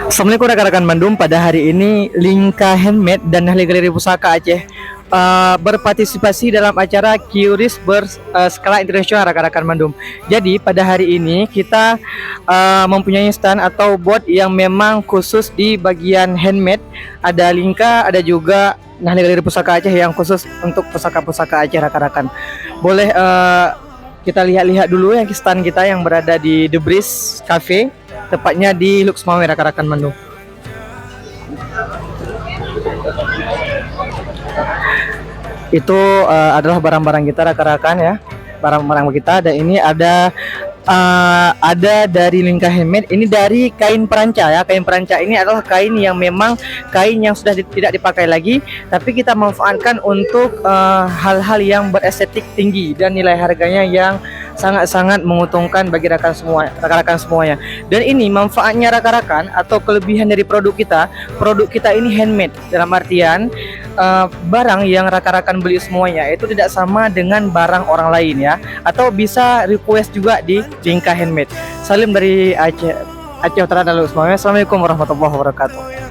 Assalamualaikum rekan-rekan Bandung. Pada hari ini Lingka Handmade dan Ahli Galeri Pusaka Aceh berpartisipasi dalam acara QRIS berskala internasional rekan-rekan Bandung. Jadi pada hari ini kita mempunyai stand atau booth yang memang khusus di bagian handmade. Ada Lingka, ada juga Ahli Galeri Pusaka Aceh yang khusus untuk pusaka-pusaka Aceh rekan-rekan. Boleh kita lihat-lihat dulu yang stand kita yang berada di The Breeze Cafe, tepatnya di Luxmawe rekan-rekan Bandung. Itu adalah barang-barang kita rekan-rekan ya, barang-barang kita. Dan ini ada dari Lingka Handmade. Ini dari kain peranca ya. Kain peranca ini adalah kain yang memang kain yang sudah tidak dipakai lagi, tapi kita manfaatkan untuk hal-hal yang berestetik tinggi dan nilai harganya yang sangat-sangat menguntungkan bagi rekan-rekan semuanya. Dan ini manfaatnya rekan-rekan atau kelebihan dari produk kita ini handmade, dalam artian barang yang rekan-rekan beli semuanya itu tidak sama dengan barang orang lain ya, atau bisa request juga di Lingka Handmade. Salim dari Aceh Utara dan Luxmawe. Assalamualaikum warahmatullahi wabarakatuh.